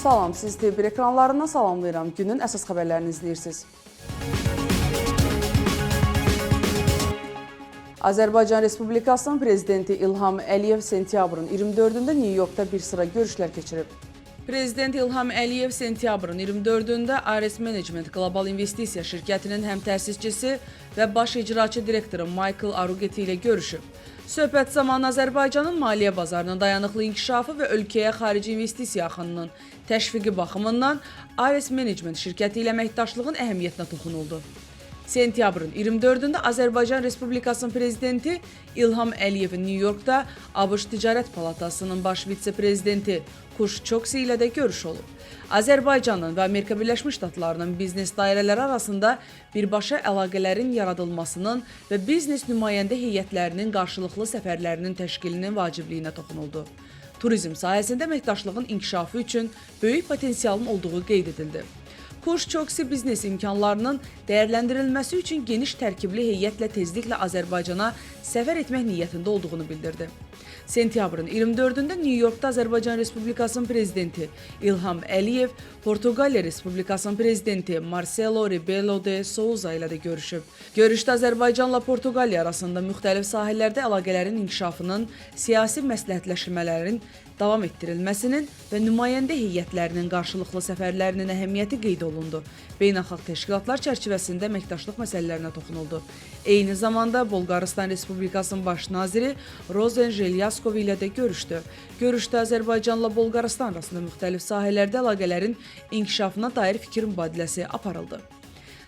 Salam, siz TV1 ekranlarından salamlayıram. Günün əsas xəbərlərini izləyirsiniz. Azərbaycan Respublikasının Prezidenti İlham Əliyev sentyabrın 24-də New Yorkda bir sıra görüşlər keçirib. Prezident İlham Əliyev sentyabrın 24-də Ares Management Global İnvestisiya şirkətinin həm təsisçisi və baş icraçı direktoru Michael Arugetti ilə görüşüb. Söhbət zamanı Azərbaycanın maliyyə bazarının dayanıqlı inkişafı və ölkəyə xarici investisiya axınının təşviqi baxımından Ares Management şirkəti ilə əməkdaşlığın əhəmiyyətinə toxunuldu. Sentyabrın 24-də Azərbaycan Respublikasının Prezidenti İlham Əliyevin New Yorkda ABŞ Ticarət Palatasının baş vitse-prezidenti Kush Choksi ilə də görüş olub. Azərbaycanın və Amerika Birləşmiş Ştatlarının biznes dairələri arasında birbaşa əlaqələrin yaradılmasının və biznes nümayəndə heyətlərinin qarşılıqlı səfərlərinin təşkilinin vacibliyinə toxunuldu. Turizm sahəsində əməkdaşlığın inkişafı üçün böyük potensialın olduğu qeyd edildi. Kush Choksi biznes imkanlarının dəyərləndirilməsi üçün geniş tərkibli heyətlə tezliklə Azərbaycana səfər etmək niyyətində olduğunu bildirdi. Sentyabrın 24-də New Yorkda Azərbaycan Respublikasının Prezidenti İlham Əliyev, Portuqaliya Respublikasının Prezidenti Marcelo Rebelo de Souza ilə də görüşüb. Görüşdə Azərbaycanla Portuqaliya arasında müxtəlif sahələrdə əlaqələrin inkişafının, siyasi məsləhətləşmələrin davam etdirilməsinin və nümayəndə heyətlərinin qarşılıqlı səfərlərinin əhəmiyyəti qeyd olundu. Beynəlxalq təşkilatlar çərçivəsində əməkdaşlıq məsələlərinə toxunuldu. Eyni zamanda Bolqarıstan Respublikasının baş naziri Rozen Jelyaskov ilə də görüşdü. Görüşdə Azərbaycanla Bolqarıstan arasında müxtəlif sahələrdə əlaqələrin inkişafına dair fikir mübadiləsi aparıldı.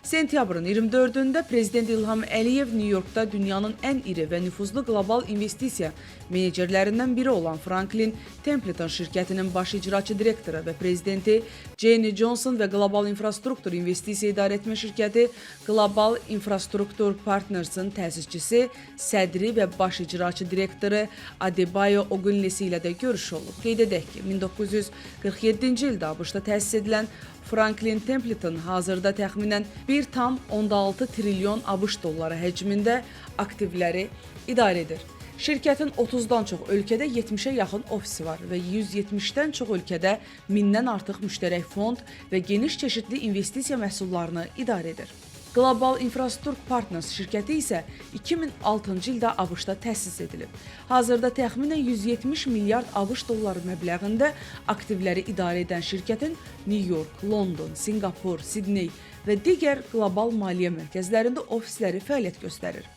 Sentyabrın 24-də Prezident İlham Əliyev New Yorkda dünyanın ən iri və nüfuzlu qlobal investisiya menecerlərindən biri olan Franklin Templeton şirkətinin baş icraçı direktoru və prezidenti Jenny Johnson və Global İnfrastruktur İnvestisiya İdarəetmə şirkəti Global Infrastructure Partners'ın təsisçisi, sədri və baş icraçı direktoru Adebayo Ogunlesi ilə də görüş olub. Qeyd edək ki, 1947-ci ildə ABŞ-da təsis edilən Franklin Templeton hazırda təxminən 1,6 trilyon ABŞ dolları həcmində aktivləri idarə edir. Şirkətin 30-dan çox ölkədə 70-ə yaxın ofisi var və 170-dən çox ölkədə 1000-dən artıq müştərək fond və geniş çeşidli investisiya məhsullarını idarə edir. Global Infrastructure Partners şirkəti isə 2006-cı ildə ABŞ-da təsis edilib. Hazırda təxminən 170 milyard ABŞ dolları məbləğində aktivləri idarə edən şirkətin New York, London, Singapur, Sidney və digər qlobal maliyyə mərkəzlərində ofisləri fəaliyyət göstərir.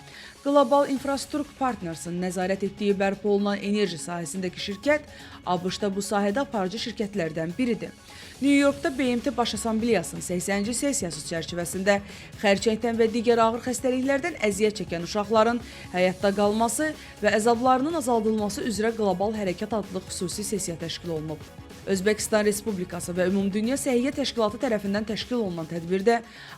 Global Infrastructure Partners'ın nəzarət etdiyi bərpa olunan enerji sahəsindəki şirkət ABŞ-da bu sahədə aparıcı şirkətlərdən biridir. New Yorkda BMT Baş Assambleyasının 80-ci sessiyası çərçivəsində xərçəngdən və digər ağır xəstəliklərdən əziyyət çəkən uşaqların həyatda qalması və əzablarının azaldılması üzrə qlobal hərəkət adlı xüsusi sessiya təşkil olunub. Özbəkistan Respublikası və Ümumdünya Səhiyyə Təşkilatı tərəfindən təşkil olunan tədbirdə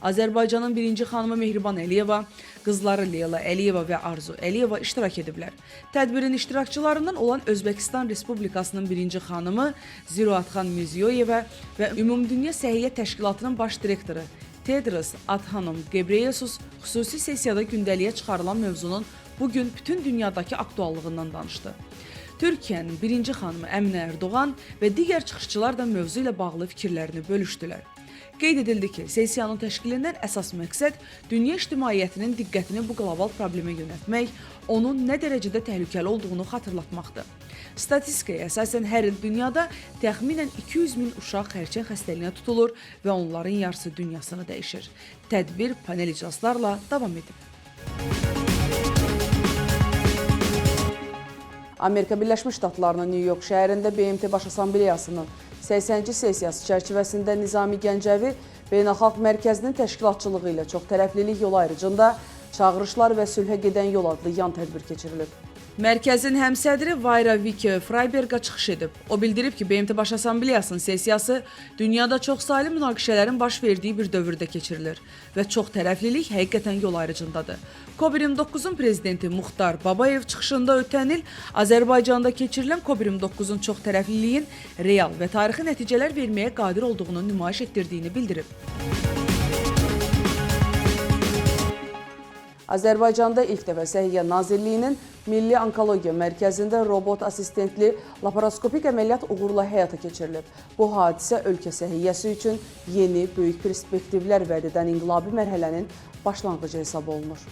Azərbaycanın birinci xanımı Mehriban Əliyeva, qızları Leyla Əliyeva və Arzu Əliyeva iştirak ediblər. Tədbirin iştirakçılarından olan Özbəkistan Respublikasının birinci xanımı Ziroatxan Mirziyoyeva və Ümumdünya Səhiyyə Təşkilatının baş direktoru Tedros Adhanom Ghebreyesus xüsusi sessiyada gündəliyə çıxarılan mövzunun bugün bütün dünyadakı aktuallığından danışdı. Türkiyənin birinci xanımı Əminə Erdoğan və digər çıxışçılar da mövzu ilə bağlı fikirlərini bölüşdülər. Qeyd edildi ki, sessiyanın təşkilindən əsas məqsəd dünya ictimaiyyətinin diqqətini bu qlobal problemə yönəltmək, onun nə dərəcədə təhlükəli olduğunu xatırlatmaqdır. Statistikaya əsasən hər il dünyada təxminən 200 min uşaq xərçəng xəstəliyinə tutulur və onların yarısı dünyasını dəyişir. Tədbir panel iclaslarla davam edib. Amerika Birləşmiş Ştatlarının New York şəhərində BMT Baş Assambleyasının 80-ci sessiyası çərçivəsində Nizami Gəncəvi Beynəlxalq Mərkəzinin təşkilatçılığı ilə çoxtərəflilik yol ayrıcında çağırışlar və sülhə gedən yol adlı yan tədbir keçirilib. Mərkəzin həmsədri Vayra Vike Freiberg'a çıxış edib. O bildirib ki, BMT Baş Assambleyasının sessiyası dünyada çoxsaylı münaqişələrin baş verdiyi bir dövrdə keçirilir və çoxtərəflilik həqiqətən yol ayrıcındadır. COP29-un prezidenti Muxtar Babayev çıxışında ötən il Azərbaycanda keçirilən COP29-un çoxtərəfliliyin real və tarixi nəticələr verməyə qadir olduğunu nümayiş etdirdiyini bildirib. Azərbaycanda ilk dəfə Səhiyyə Nazirliyinin Milli Onkologiya Mərkəzində robot assistentli laparoskopik əməliyyat uğurla həyata keçirilib. Bu hadisə ölkə səhiyyəsi üçün yeni, böyük perspektivlər vəd edən inqilabi mərhələnin başlanğıcı hesab olunur.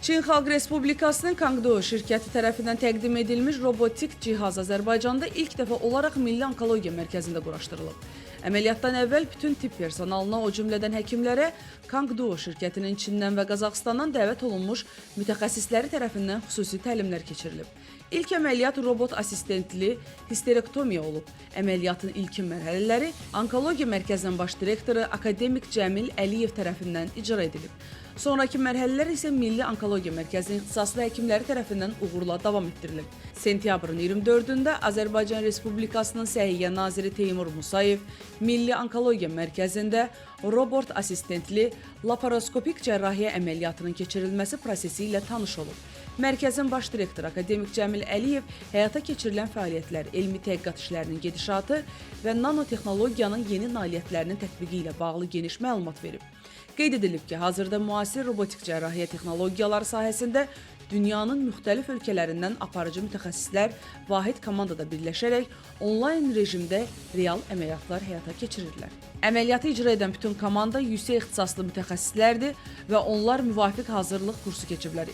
Çin Xalq Respublikasının Kangdo şirkəti tərəfindən təqdim edilmiş robotik cihaz Azərbaycanda ilk dəfə olaraq Milli Onkologiya Mərkəzində quraşdırılıb. Əməliyyatdan əvvəl bütün tibb personalına, o cümlədən həkimlərə Kangdo şirkətinin Çindən və Qazaxıstandan dəvət olunmuş mütəxəssisləri tərəfindən xüsusi təlimlər keçirilib. İlk əməliyyat robot assistentli histerektomiya olub. Əməliyyatın ilkin mərhələləri Onkologiya Mərkəzinin baş direktoru akademik Cəmil Əliyev tərəfindən icra edilib. Sonraki mərhələlər isə Milli Onkologiya Mərkəzinin ixtisaslı həkimləri tərəfindən uğurla davam etdirilib. Sentyabrın 24-də Azərbaycan Respublikasının Səhiyyə Naziri Teymur Musayev Milli Onkologiya Mərkəzində robot assistentli laparoskopik cərrahiyyə əməliyyatının keçirilməsi prosesi ilə tanış olub. Mərkəzin baş direktoru akademik Cəmil Əliyev həyata keçirilən fəaliyyətlər, elmi tədqiqat işlərinin gedişatı və nanotexnologiyanın yeni nailiyyətlərinin tətbiqi ilə bağlı geniş məlumat verib. Qeyd edilib ki, hazırda müasir robotik cərrahiyyə texnologiyaları sahəsində dünyanın müxtəlif ölkələrindən aparıcı mütəxəssislər vahid komandada birləşərək onlayn rejimdə real əməliyyatlar həyata keçirirlər. Əməliyyatı icra edən bütün komanda yüksək ixtisaslı mütəxəssislərdir və onlar müvafiq hazırlıq kursu keçiblər.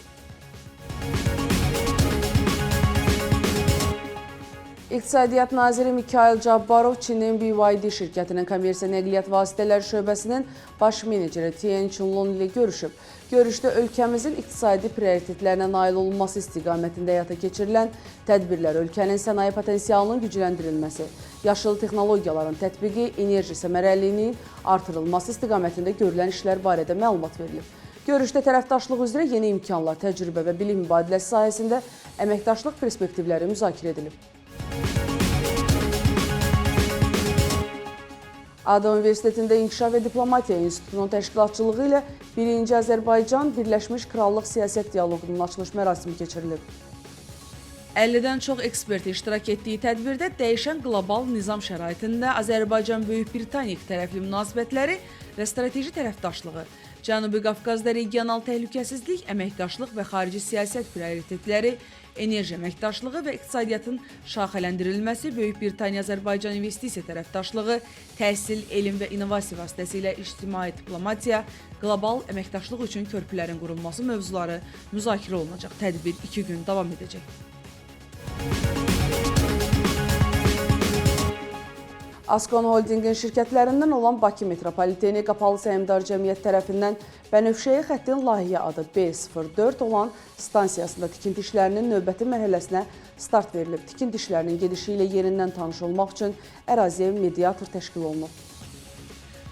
İqtisadiyyat naziri Mikhail Cabbarov Çinin BYD şirkətinin kommersiya nəqliyyat vasitələri şöbəsinin baş meneceri Tian Chunlun ilə görüşüb. Görüşdə ölkəmizin iqtisadi prioritetlərinə nail olunması istiqamətində həyata keçirilən tədbirlər, ölkənin sənaye potensialının gücləndirilməsi, yaşıl texnologiyaların tətbiqi, enerji səmərəliliyinin artırılması istiqamətində görülən işlər barədə məlumat verilib. Görüşdə tərəfdaşlıq üzrə yeni imkanlar, təcrübə və bilim mübadiləsi sahəsində əməkdaşlıq perspektivləri müzakirə edilib. ADA Universitetində İnkişaf və Diplomatiya İnstitutunun təşkilatçılığı ilə 1-ci Azərbaycan Birləşmiş Krallıq Siyasət Dialoqunun açılış mərasimi keçirilib. 50-dən çox ekspert iştirak etdiyi tədbirdə dəyişən qlobal nizam şəraitində Azərbaycan Böyük Britaniya tərəfli münasibətləri və strateji tərəfdaşlığı, Cənubi Qafqazda regional təhlükəsizlik, əməkdaşlıq və xarici siyasət prioritetləri, enerji əməkdaşlığı və iqtisadiyyatın şaxələndirilməsi, Böyük Britaniya-Azərbaycan investisiya tərəfdaşlığı, təhsil, elm və innovasiya vasitəsilə ictimai diplomatiya, qlobal əməkdaşlıq üçün körpülərin qurulması mövzuları müzakirə olunacaq. Tədbir 2 gün davam edəcək. Ascon Holdingin şirkətlərindən olan Bakı Metropoliteni Qapalı Səhmdar Cəmiyyət tərəfindən Bənövşəyi xəttin layihə adı B04 olan stansiyasında tikinti işlərinin növbəti mərhələsinə start verilib. Tikinti işlərinin gedişi ilə yerindən tanış olmaq üçün əraziyə mediator təşkil olunub.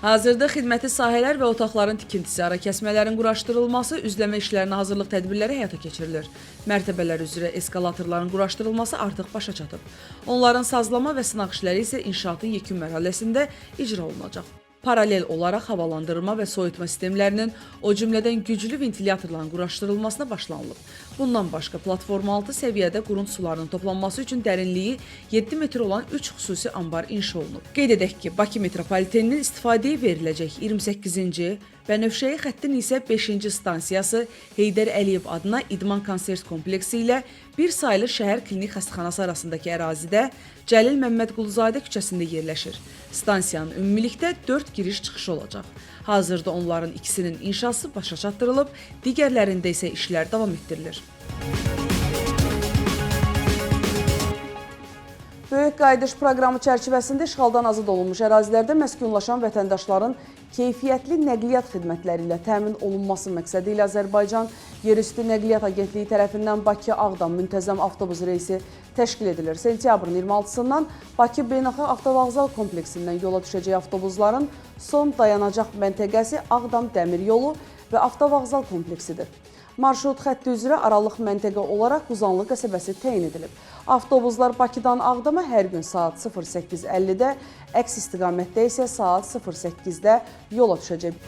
Hazırda xidməti sahələr və otaqların tikintisi, ara kəsmələrin quraşdırılması, üzləmə işlərinə hazırlıq tədbirləri həyata keçirilir. Mərtəbələr üzrə eskalatorların quraşdırılması artıq başa çatıb. Onların sazlama və sınaq işləri isə inşaatın yekun mərhələsində icra olunacaq. Paralel olaraq havalandırma və soyutma sistemlərinin, o cümlədən güclü ventilyatorların quraşdırılmasına başlanılıb. Bundan başqa platforma altı səviyyədə qurunt sularının toplanması üçün dərinliyi 7 metr olan 3 xüsusi ambar inşa olunub. Qeyd edək ki, Bakı Metropoliteninin istifadəyə veriləcək 28-ci, Bənövşəyi xəttin isə 5-ci stansiyası Heydər Əliyev adına İdman konsert kompleksi ilə bir sayılı şəhər klinik xəstəxanası arasındakı ərazidə Cəlil Məmmədquluzadə küçəsində yerləşir. Stansiyanın ümumilikdə 4 giriş-çıxışı olacaq. Hazırda onların ikisinin inşası başa çatdırılıb, digərlərində isə işlər davam etdirilir. Böyük qayıdış proqramı çərçivəsində işğaldan azad olunmuş ərazilərdə məskunlaşan vətəndaşların keyfiyyətli nəqliyyat xidmətləri ilə təmin olunması məqsədi ilə Azərbaycan Yerüstü Nəqliyyat Agentliyi tərəfindən Bakı-Ağdam müntəzəm avtobus reysi təşkil edilir. Sentyabrın 26-sından Bakı Beynəlxalq Avtovağzal kompleksindən yola düşəcək avtobusların son dayanacaq məntəqəsi Ağdam Dəmir Yolu və Avtovağzal kompleksidir. Marşrut xətti üzrə aralıq məntəqə olaraq Quzanlı qəsəbəsi təyin edilib. Avtobuslar Bakıdan Ağdama hər gün saat 08:50-də, əks istiqamətdə isə saat 08-də yola düşəcək.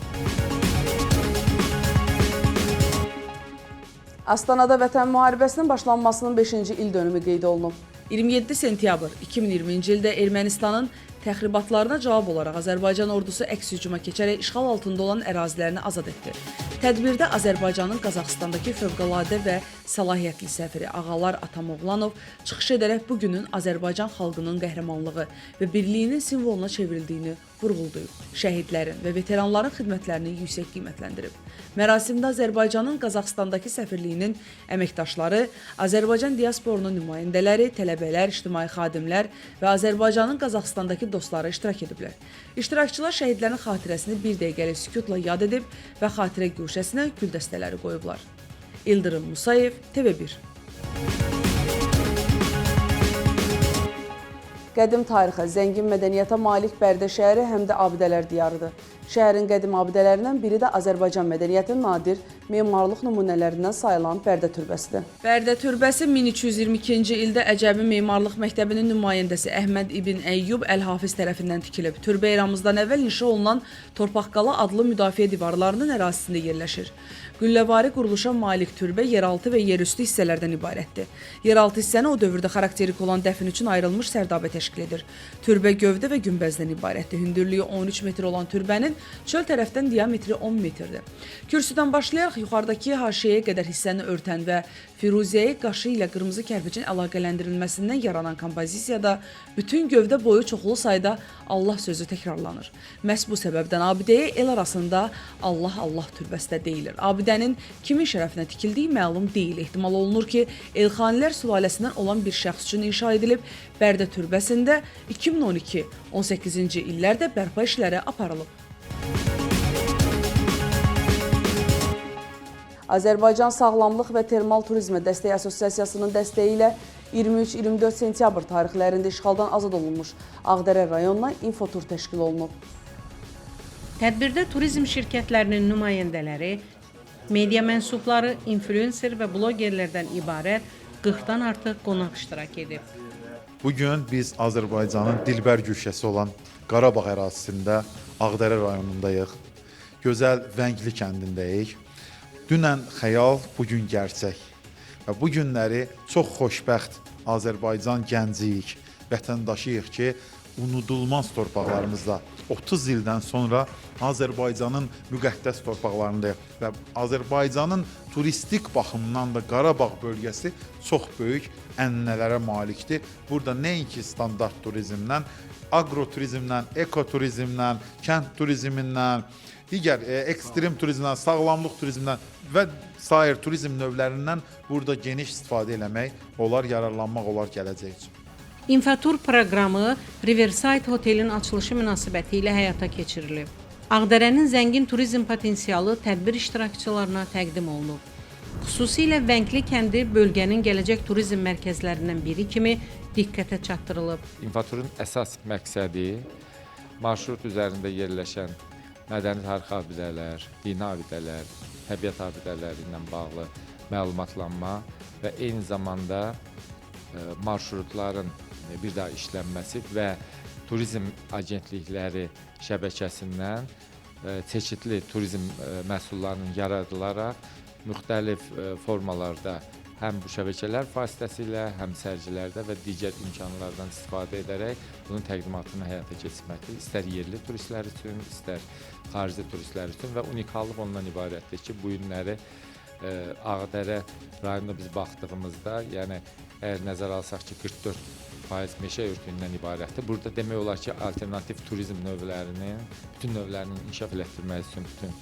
Astanada Vətən müharibəsinin başlanmasının 5-ci il dönümü qeyd olunub. 27 sentyabr 2020-ci ildə Ermənistanın təxribatlarına cavab olaraq Azərbaycan ordusu əks hücuma keçərək işğal altında olan ərazilərini azad etdi. Tədbirdə Azərbaycanın Qazaxıstandakı fövqəladə və səlahiyyətli səfiri Ağalar Atamoğlanov çıxış edərək bu günün Azərbaycan xalqının qəhrəmanlığı və birliyinin simvoluna çevrildiyini vurğulayıb. Şəhidlərin və veteranların xidmətlərini yüksək qiymətləndirib. Mərasimdə Azərbaycanın Qazaxıstandakı səfirliyinin əməkdaşları, Azərbaycan diasporunun nümayəndələri, tələbələr, ictimai xadimlər və Azərbaycanın Qazaxıstandakı dostları iştirak ediblər. İştirakçılar şəhidlərin xatirəsini bir dəqiqəlik sükutla yad edib və xatirə güşəsinə gül dəstələri qoyublar. İldırım Musayev, TV1. Qədim tarixə, zəngin mədəniyyətə malik Bərdə şəhəri həm də abidələr diyarıdır. Şəhərin qədim abidələrindən biri də Azərbaycan mədəniyyətinin nadir memarlıq nümunələrindən sayılan Bərdə türbəsidir. Bərdə türbəsi 1322-ci ildə Əcəbi Memarlıq Məktəbinin nümayəndəsi Əhməd İbn Əyyub Əl-Hafiz tərəfindən tikilib. Türbə eramızdan əvvəl inşa olunan Torpaqqala adlı müdafiə divarlarının ərazisində yerləşir. Gülləvari quruluşa malik türbə yeraltı və yerüstü hissələrdən ibarətdir. Yeraltı hissəni o dövrdə xarakterik olan dəfn üçün ayrılmış sərdabə təşkil edir. Türbə gövdə və günbəzdən ibarətdir. Hündürlüyü 13 metr olan türbənin çöl tərəfdən diametri 10 metrdir. Kürsüdən başlayaraq yuxarıdakı haşiyəyə qədər hissəni örtən və firuzəyi qaşı ilə qırmızı kərpicin əlaqələndirilməsindən yaranan kompozisiyada bütün gövdə boyu çoxlu sayda Allah sözü təkrarlanır. Məhz bu səbəbdən abidəyə el arasında Allah türbəsi də deyilir. Abidənin kimin şərəfinə tikildiyi məlum deyil. Ehtimal olunur ki, Elxanilər sülaləsindən olan bir şəxs üçün inşa edilib. Bərdə türbəsində 2012-18-ci illərdə bərpa işləri aparılıb. Azərbaycan Sağlamlıq və Termal Turizmə Dəstək Assosiasiyasının dəstəyi ilə 23-24 sentyabr tarixlərində işğaldan azad olunmuş Ağdərə rayonuna infotur təşkil olunub. Tədbirdə turizm şirkətlərinin nümayəndələri, media mənsubları, influencer və blogerlərdən ibarət 40-dan artıq qonaq iştirak edib. Bugün biz Azərbaycanın dilbər güşəsi olan Qarabağ ərazisində Ağdərə rayonundayıq. Gözəl Vəngli kəndindəyik. Dünən xəyal, bugün gerçək. Və bu günləri çox xoşbəxt Azərbaycan gənciyik, vətəndaşıyıq ki, unudulmaz torpaqlarımızda 30 ildən sonra Azərbaycanın müqəddəs torpaqlarındayıq və Azərbaycanın turistik baxımdan da Qarabağ bölgəsi çox böyük ənənələrə malikdir. Burada nəinki standart turizmdən, agroturizmdən, ekoturizmdən, kənd turizmindən, digər ekstrem turizmdən, sağlamlıq turizmdən və sair turizm növlərindən burada geniş istifadə eləmək olar, yararlanmaq olar gələcək üçün. İnfotur proqramı Riverside Hotelin açılışı münasibətilə həyata keçirilib. Ağdərənin zəngin turizm potensialı tədbir iştirakçılarına təqdim olunub. Xüsusilə Vəngli kəndi bölgənin gələcək turizm mərkəzlərindən biri kimi diqqətə çatdırılıb. İnfoturun əsas məqsədi marşrut üzərində yerləşən mədəni tarixi abidələr, dini abidələr, təbiət abidələri ilə bağlı məlumatlanma və eyni zamanda marşrutların bir daha işlənməsi və turizm agentlikləri şəbəkəsindən çeşidli turizm məhsullarının yaradılaraq müxtəlif formalarda həm bu şəbəkələr vasitəsilə, həm sərgilərdə və digər imkanlardan istifadə edərək bunun təqdimatını həyata keçirməkdir. İstər yerli turistlər üçün, istər xarici turistlər üçün və unikallıq ondan ibarətdir ki, bu günləri Ağdərə rayonuna biz baxdığımızda, yəni əgər nəzərə alsaq ki, 44% meşə örtüyündən ibarətdir. Burada demək olar ki, alternativ turizm növlərinin, bütün növlərinin inkişaf elətdirmək üçün bütün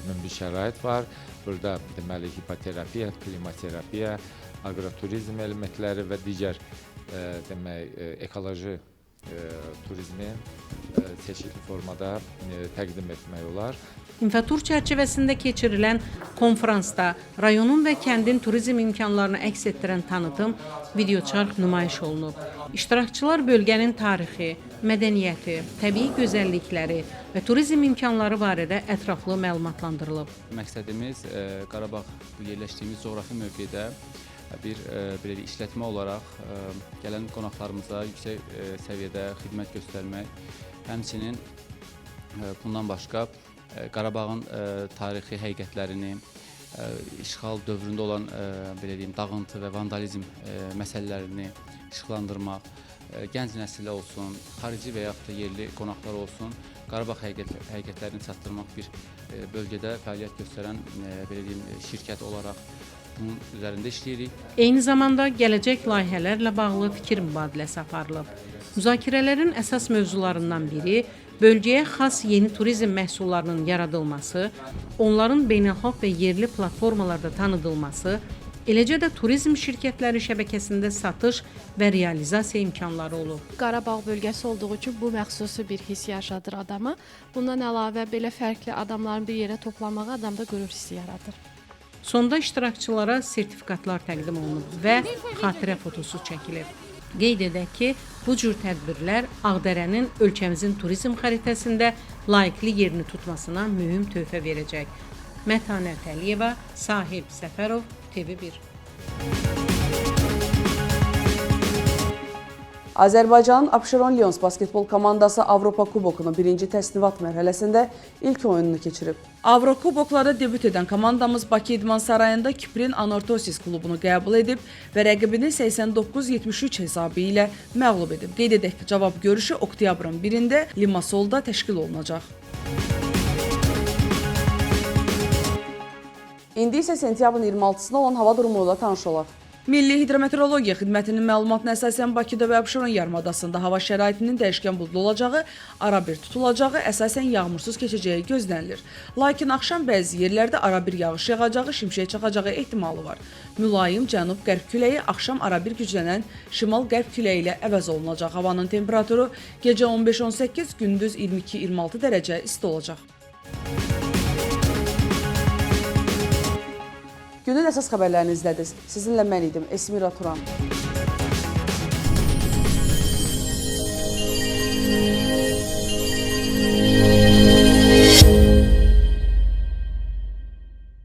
mümkün şərait var. Burada deməli hipoterapiya, klimaterapiya, agroturizm elementləri və digər demək ekoloji turizmi çeşidli formada təqdim etmək olar. İnfotur çərçivəsində keçirilən konfransda rayonun və kəndin turizm imkanlarını əks etdirən tanıtım videoçarx nümayiş olunub. İştirakçılar bölgənin tarixi, mədəniyyəti, təbii gözəllikləri və turizm imkanları barədə ətraflı məlumatlandırılıb. Məqsədimiz Qarabağ yerləşdiyimiz coğrafi mövqedə bir belə işlətmə olaraq gələn qonaqlarımıza yüksək səviyyədə xidmət göstərmək, həmçinin bundan başqa Qarabağın tarixi həqiqətlərini, işğal dövründə olan belə deyim, dağıntı və vandalizm məsələlərini işıqlandırmaq, gənc nəsillə olsun, xarici və yaxud da yerli qonaqlar olsun, Qarabağ həqiqətlərini çatdırmaq bir bölgədə fəaliyyət göstərən belə deyim şirkət olaraq bunun üzərində işləyirik. Eyni zamanda gələcək layihələrlə bağlı fikir mübadiləsi aparılıb. Müzakirələrin əsas mövzularından biri bölgəyə xas yeni turizm məhsullarının yaradılması, onların beynəlxalq və yerli platformalarda tanıdılması, eləcə də turizm şirkətləri şəbəkəsində satış və realizasiya imkanları olub. Qarabağ bölgəsi olduğu üçün bu məxsusi bir hiss yaşadır adama. Bundan əlavə belə fərqli adamların bir yerə toplanmağı adamda qürur hissi yaradır. Sonda iştirakçılara sertifikatlar təqdim olunub və xatirə fotosu çəkilib. Qeyd edək ki, bu cür tədbirlər Ağdərənin ölkəmizin turizm xəritəsində layiqli yerini tutmasına mühüm töhfə verəcək. Mətanət Əliyeva, Sahib Səfərov, TV1. Azərbaycanın Abşeron Lions basketbol komandası Avropa Kubokunun birinci təsnivat mərhələsində ilk oyununu keçirib. Avrokuboklarda debüt edən komandamız Bakı İdman Sarayında Kiprin Anortosis klubunu qəbul edib və rəqibini 89-73 hesabı ilə məğlub edib. Qeyd edək ki, cavab görüşü oktyabrın 1-də Limassolda təşkil olunacaq. İndi isə sentyabrın 26-sında olan hava durumu ilə tanış olaq. Milli Hidrometeorologiya Xidmətinin məlumatına əsasən Bakıda və Abşeron yarımadasında hava şəraitinin dəyişkən buludlu olacağı, arabir tutulacağı, əsasən yağmursuz keçəcəyi gözlənilir. Lakin axşam bəzi yerlərdə arabir yağış yağacağı, şimşək çaxacağı ehtimalı var. Mülayim cənub-qərb küləyi axşam arabir güclənən şimal-qərb küləyi ilə əvəz olunacaq. Havanın temperaturu gecə 15-18, gündüz 22-26 dərəcə isti olacaq. Günün əsas xəbərlərini izlədiniz. Sizinlə mən idim, Esmira Turan.